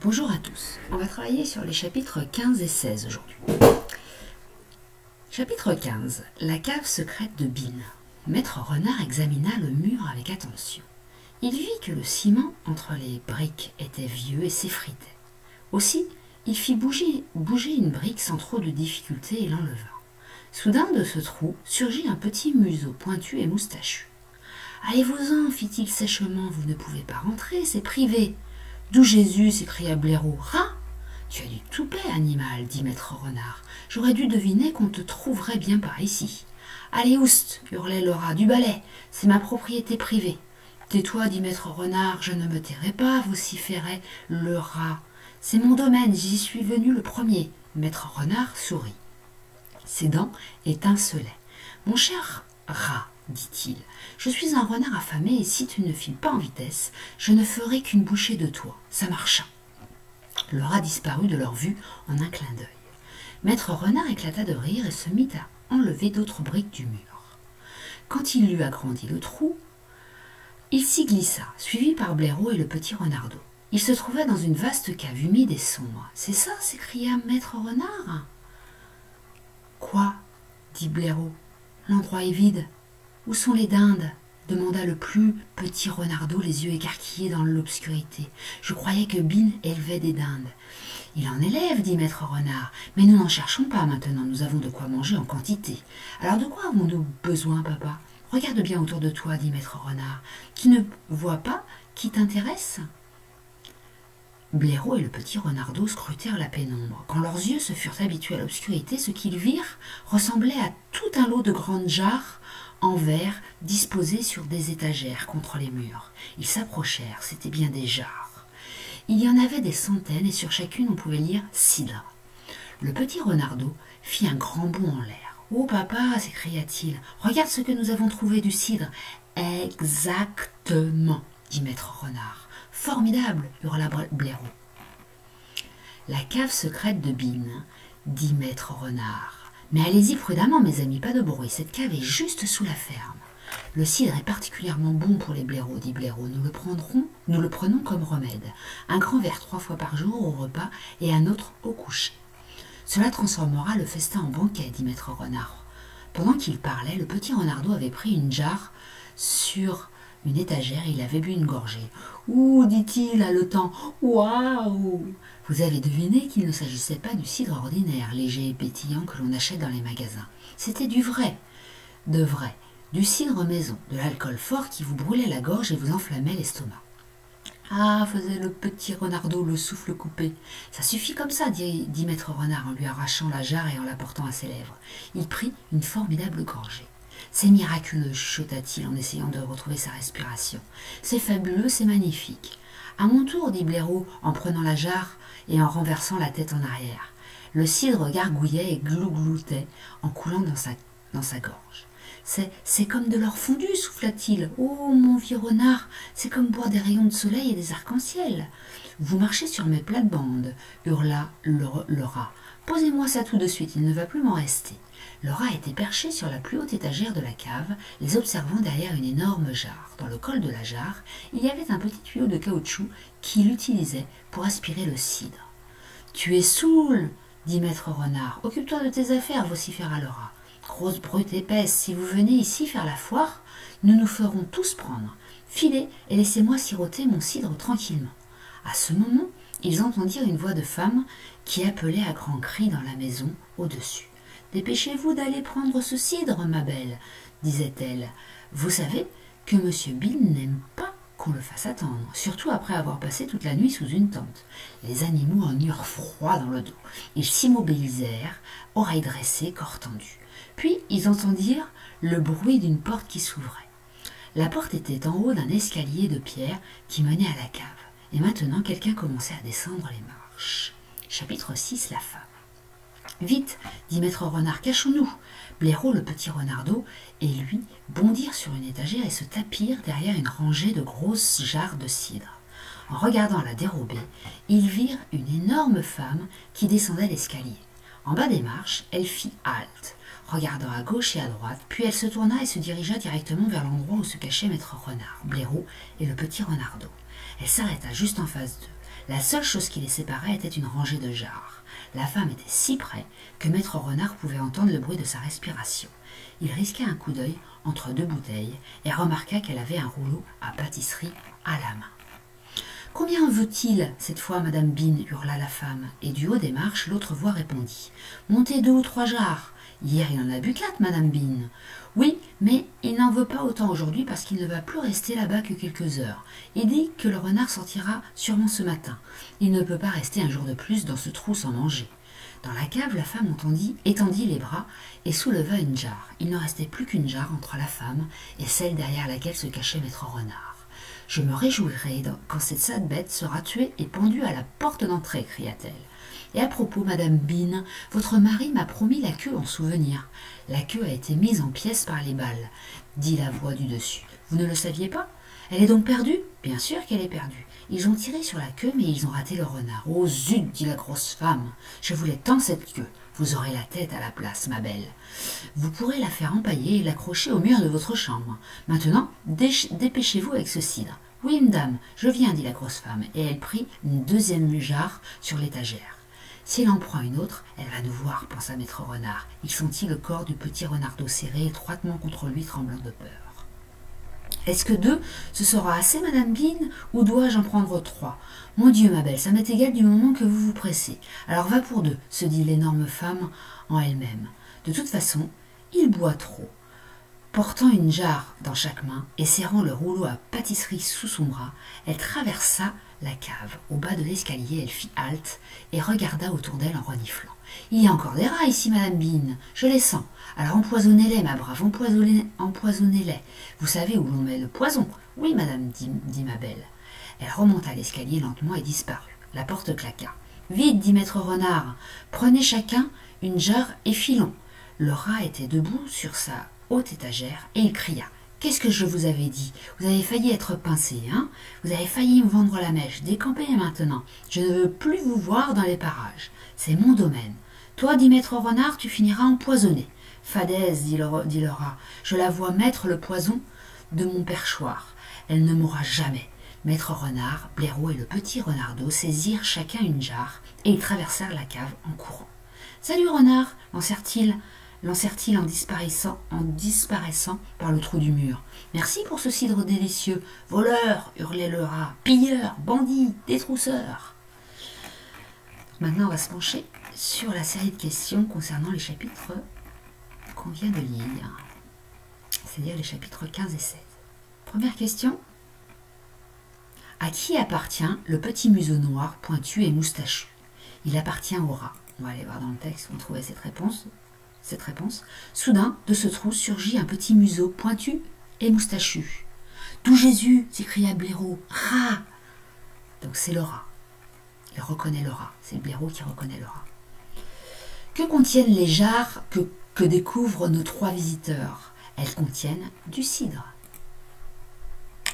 Bonjour à tous, on va travailler sur les chapitres 15 et 16 aujourd'hui. Chapitre 15, la cave secrète de Bin. Maître Renard examina le mur avec attention. Il vit que le ciment entre les briques était vieux et s'effritait. Aussi, il fit bouger une brique sans trop de difficulté et l'enleva. Soudain, de ce trou, surgit un petit museau pointu et moustachu. « Allez-vous-en, fit-il sèchement, vous ne pouvez pas rentrer, c'est privé. »« D'où Jésus ?» s'écria Blaireau. « Rat ! Tu as du toupet, animal, dit Maître Renard. J'aurais dû deviner qu'on te trouverait bien par ici. Allez, oust, hurlait le rat, du balai, c'est ma propriété privée. Tais-toi, dit Maître Renard, je ne me tairai pas, vociférait le rat. C'est mon domaine, j'y suis venu le premier. Maître Renard sourit. Ses dents étincelaient. Mon cher rat, dit-il, je suis un renard affamé et si tu ne files pas en vitesse, je ne ferai qu'une bouchée de toi. Ça marcha. Le rat disparut de leur vue en un clin d'œil. Maître Renard éclata de rire et se mit à enlever d'autres briques du mur. Quand il eut agrandi le trou, il s'y glissa, suivi par Blaireau et le petit Renardeau. Il se trouvait dans une vaste cave humide et sombre. « C'est ça » s'écria Maître Renard. « Quoi » dit Blaireau. « L'endroit est vide. Où sont les dindes ?» demanda le plus petit Renardeau, les yeux écarquillés dans l'obscurité. « Je croyais que Bin élevait des dindes. »« Il en élève, dit Maître Renard, mais nous n'en cherchons pas maintenant, nous avons de quoi manger en quantité. Alors de quoi avons-nous besoin, papa ? Regarde bien autour de toi, dit Maître Renard. Tu ne vois pas qui t'intéresse ?» Blaireau et le petit Renardeau scrutèrent la pénombre. Quand leurs yeux se furent habitués à l'obscurité, ce qu'ils virent ressemblait à tout un lot de grandes jarres en verre disposées sur des étagères contre les murs. Ils s'approchèrent, c'étaient bien des jarres. Il y en avait des centaines et sur chacune on pouvait lire « cidre ». Le petit Renardeau fit un grand bond en l'air. « Oh papa !» s'écria-t-il, « regarde ce que nous avons trouvé du cidre. »« Exactement !» dit Maître Renard. « Formidable !» hurla Blaireau. « La cave secrète de Bin, » dit Maître Renard. « Mais allez-y prudemment, mes amis, pas de bruit, cette cave est juste sous la ferme. »« Le cidre est particulièrement bon pour les blaireaux, dit Blaireau. Nous le prenons comme remède. Un grand verre 3 fois par jour au repas et un autre au coucher. »« Cela transformera le festin en banquet, dit Maître Renard. » Pendant qu'il parlait, le petit Renardeau avait pris une jarre sur une étagère et il avait bu une gorgée. « Ouh !» dit-il, haletant. « Waouh !» Vous avez deviné qu'il ne s'agissait pas du cidre ordinaire, léger et pétillant que l'on achète dans les magasins. C'était du vrai, du cidre maison, de l'alcool fort qui vous brûlait la gorge et vous enflammait l'estomac. « Ah !» faisait le petit Renardeau, le souffle coupé. « Ça suffit comme ça, dit Maître Renard en lui arrachant la jarre et en la portant à ses lèvres. Il prit une formidable gorgée. « C'est miraculeux, chuchota-t-il en essayant de retrouver sa respiration. C'est fabuleux, c'est magnifique. À mon tour, dit Blaireau en prenant la jarre et en renversant la tête en arrière. Le cidre gargouillait et glougloutait en coulant dans sa gorge. C'est comme de l'or fondu, souffla-t-il. Oh, mon vieux renard, c'est comme boire des rayons de soleil et des arcs-en-ciel. Vous marchez sur mes plates-bandes, hurla le rat. Posez-moi ça tout de suite, il ne va plus m'en rester. Le rat était perché sur la plus haute étagère de la cave, les observant derrière une énorme jarre. Dans le col de la jarre, il y avait un petit tuyau de caoutchouc qu'il utilisait pour aspirer le cidre. « Tu es saoul !» dit Maître Renard. « Occupe-toi de tes affaires, vociféra le rat. Grosse brute épaisse, si vous venez ici faire la foire, nous nous ferons tous prendre. Filez et laissez-moi siroter mon cidre tranquillement. » À ce moment, ils entendirent une voix de femme qui appelait à grands cris dans la maison au-dessus. « Dépêchez-vous d'aller prendre ce cidre, ma belle, » disait-elle. « Vous savez que Monsieur Bin n'aime pas qu'on le fasse attendre, surtout après avoir passé toute la nuit sous une tente. » Les animaux en eurent froid dans le dos. Ils s'immobilisèrent, oreilles dressées, corps tendus. Puis ils entendirent le bruit d'une porte qui s'ouvrait. La porte était en haut d'un escalier de pierre qui menait à la cave. Et maintenant, quelqu'un commençait à descendre les marches. Chapitre 6, la femme. « Vite !» dit Maître Renard, « cachons-nous !» Blaireau, le petit Renardeau, et lui bondirent sur une étagère et se tapirent derrière une rangée de grosses jarres de cidre. En regardant la dérobée, ils virent une énorme femme qui descendait l'escalier. En bas des marches, elle fit halte, regardant à gauche et à droite, puis elle se tourna et se dirigea directement vers l'endroit où se cachait Maître Renard, Blaireau et le petit Renardeau. Elle s'arrêta juste en face d'eux. La seule chose qui les séparait était une rangée de jarres. La femme était si près que Maître Renard pouvait entendre le bruit de sa respiration. Il risqua un coup d'œil entre deux bouteilles et remarqua qu'elle avait un rouleau à pâtisserie à la main. « Combien en veut-il, cette fois, Madame Bean » hurla la femme, et du haut des marches, l'autre voix répondit. « Montez 2 ou 3 jarres. Hier, il en a bu 4, Madame Bean. Oui, mais il n'en veut pas autant aujourd'hui parce qu'il ne va plus rester là-bas que quelques heures. Il dit que le renard sortira sûrement ce matin. Il ne peut pas rester un jour de plus dans ce trou sans manger. » Dans la cave, la femme étendit les bras et souleva une jarre. Il ne restait plus qu'une jarre entre la femme et celle derrière laquelle se cachait Maître Renard. « Je me réjouirai quand cette sale bête sera tuée et pendue à la porte d'entrée, cria-t-elle. Et à propos, Madame Bean, votre mari m'a promis la queue en souvenir. La queue a été mise en pièces par les balles, dit la voix du dessus. Vous ne le saviez pas? Elle est donc perdue? Bien sûr qu'elle est perdue. Ils ont tiré sur la queue, mais ils ont raté le renard. Oh zut, dit la grosse femme. Je voulais tant cette queue. Vous aurez la tête à la place, ma belle. Vous pourrez la faire empailler et l'accrocher au mur de votre chambre. Maintenant, dépêchez-vous avec ce cidre. Oui, madame, je viens, dit la grosse femme, et elle prit une deuxième jarre sur l'étagère. Si elle en prend une autre, elle va nous voir, pensa Maître Renard. Il sentit le corps du petit renardeau serré étroitement contre lui, tremblant de peur. Est-ce que 2, ce sera assez, Madame Bean, ou dois-je en prendre 3? Mon Dieu, ma belle, ça m'est égal du moment que vous vous pressez. Alors va pour 2, se dit l'énorme femme en elle-même. De toute façon, il boit trop. Portant une jarre dans chaque main et serrant le rouleau à pâtisserie sous son bras, elle traversa la cave. Au bas de l'escalier, elle fit halte et regarda autour d'elle en reniflant. « Il y a encore des rats ici, Madame Bean, je les sens. Alors empoisonnez-les, ma brave, empoisonnez-les. Vous savez où l'on met le poison? Oui, Madame, dit ma belle. » Elle remonta l'escalier lentement et disparut. La porte claqua. « Vite, dit Maître Renard, prenez chacun une jarre et filons. » Le rat était debout sur sa haute étagère et il cria. « Qu'est-ce que je vous avais dit? Vous avez failli être pincé, hein? Vous avez failli me vendre la mèche. Décampez maintenant. Je ne veux plus vous voir dans les parages. C'est mon domaine. Toi, dit Maître Renard, tu finiras empoisonné. Fadaise, dit le rat, je la vois mettre le poison de mon perchoir. Elle ne mourra jamais. » Maître Renard, Blaireau et le petit renardeau saisirent chacun une jarre et ils traversèrent la cave en courant. « Salut, renard !» lancèrent-ils en disparaissant par le trou du mur. « Merci pour ce cidre délicieux. Voleur !» hurlait le rat. « Pilleur, bandit, détrousseur !» Maintenant, on va se pencher sur la série de questions concernant les chapitres qu'on vient de lire, c'est-à-dire les chapitres 15 et 16. Première question. À qui appartient le petit museau noir, pointu et moustachu? Il appartient au rat. On va aller voir dans le texte où on trouvait cette réponse. Soudain, de ce trou surgit un petit museau pointu et moustachu. « D'où Jésus !» s'écria Blaireau. « Rat !» Donc c'est le rat. Il reconnaît le rat. C'est Blaireau qui reconnaît le rat. Que contiennent les jarres que découvrent nos 3 visiteurs? Elles contiennent du cidre.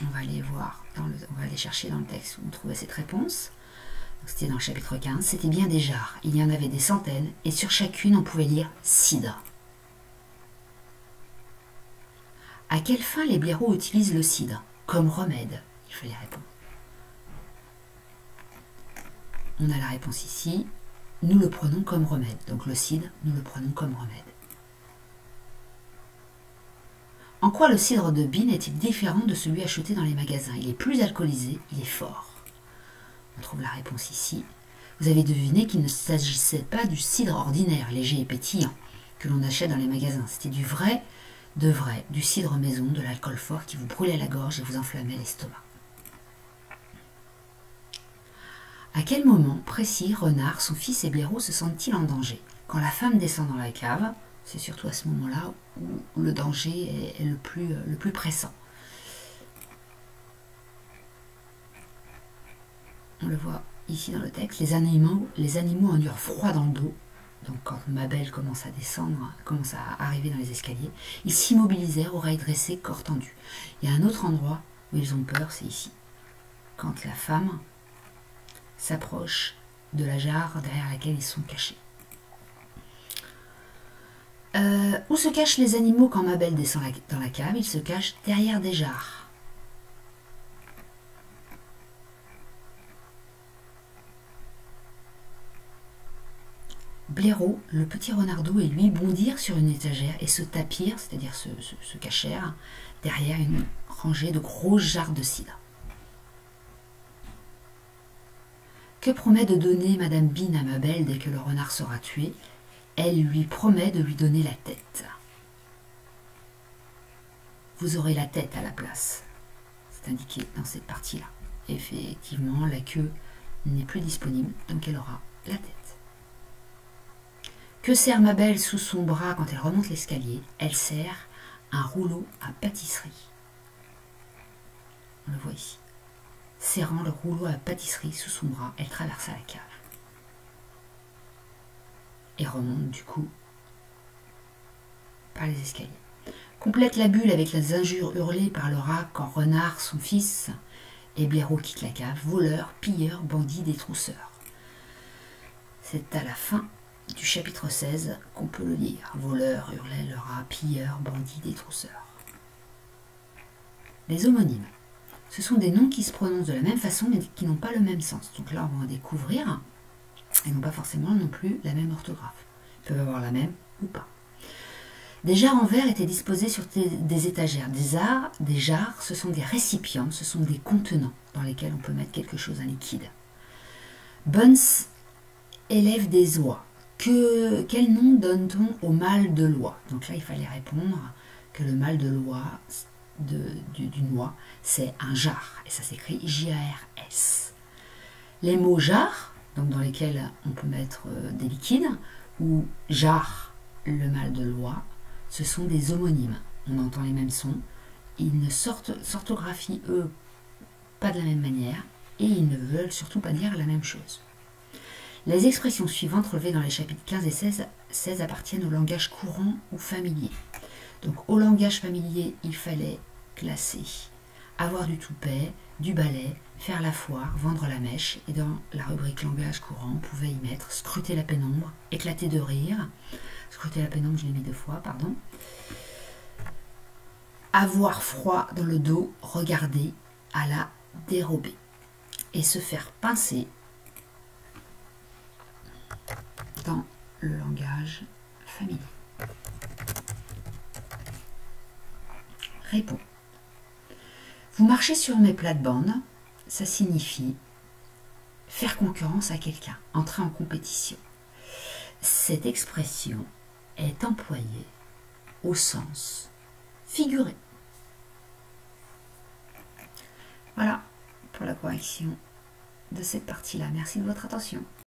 On va aller voir, on va aller chercher dans le texte où on trouvait cette réponse. C'était dans le chapitre 15. C'était bien des jarres. Il y en avait des centaines et sur chacune on pouvait lire cidre. À quelle fin les blaireaux utilisent le cidre? Comme remède. Il fallait répondre. On a la réponse ici. Nous le prenons comme remède. Donc le cidre, nous le prenons comme remède. En quoi le cidre de Bean est-il différent de celui acheté dans les magasins? Il est plus alcoolisé, il est fort. On trouve la réponse ici. Vous avez deviné qu'il ne s'agissait pas du cidre ordinaire, léger et pétillant, que l'on achète dans les magasins. C'était du vrai, du cidre maison, de l'alcool fort qui vous brûlait la gorge et vous enflammait l'estomac. À quel moment précis Renard, son fils et Blaireau se sentent-ils en danger? Quand la femme descend dans la cave, c'est surtout à ce moment-là où le danger est le plus pressant. On le voit ici dans le texte, les animaux endurent froid dans le dos. Donc quand ma belle commence à descendre, commence à arriver dans les escaliers, ils s'immobilisèrent, oreilles dressées, corps tendus. Il y a un autre endroit où ils ont peur, c'est ici. Quand la femme s'approche de la jarre derrière laquelle ils sont cachés. Où se cachent les animaux quand ma belle descend dans la cave? Ils se cachent derrière des jarres. Blaireau, le petit renardou et lui bondirent sur une étagère et se tapirent, c'est-à-dire se cachèrent, derrière une rangée de gros jarres de cidre. Que promet de donner Madame Bean à Mabel dès que le renard sera tué? Elle lui promet de lui donner la tête. Vous aurez la tête à la place. C'est indiqué dans cette partie-là. Effectivement, la queue n'est plus disponible, donc elle aura la tête. Que serre Mabel sous son bras quand elle remonte l'escalier? Elle serre un rouleau à pâtisserie. On le voit ici. Serrant le rouleau à pâtisserie sous son bras, elle traversa la cave. Et remonte du coup par les escaliers. Complète la bulle avec les injures hurlées par le rat quand Renard, son fils, et Blaireau quittent la cave, voleurs, pilleurs, bandits, détrousseurs. C'est à la fin du chapitre 16 qu'on peut le lire. Voleurs, hurlait le rat, pilleurs, bandits, détrousseurs. Les homonymes. Ce sont des noms qui se prononcent de la même façon mais qui n'ont pas le même sens. Donc là, on va en découvrir. Ils n'ont pas forcément non plus la même orthographe. Ils peuvent avoir la même ou pas. Des jarres en verre étaient disposées sur des étagères. Des jarres, ce sont des récipients, ce sont des contenants dans lesquels on peut mettre quelque chose, un liquide. Buns élève des oies. Quel nom donne-t-on au mâle de l'oie? Donc là, il fallait répondre que le mâle de l'oie, d'une oie, c'est un jar. Et ça s'écrit J-A-R-S. Les mots jar, donc dans lesquels on peut mettre des liquides, ou jar, le mâle de l'oie, ce sont des homonymes. On entend les mêmes sons. Ils ne s'orthographient, eux, pas de la même manière, et ils ne veulent surtout pas dire la même chose. Les expressions suivantes relevées dans les chapitres 15 et 16 appartiennent au langage courant ou familier. Donc au langage familier, il fallait classer avoir du toupet, du balai, faire la foire, vendre la mèche, et dans la rubrique langage courant, on pouvait y mettre scruter la pénombre, éclater de rire, scruter la pénombre, je l'ai mis 2 fois, pardon, avoir froid dans le dos, regarder à la dérobée, et se faire pincer dans le langage familier. Réponds. Vous marchez sur mes plates-bandes, ça signifie faire concurrence à quelqu'un, entrer en compétition. Cette expression est employée au sens figuré. Voilà pour la correction de cette partie-là. Merci de votre attention.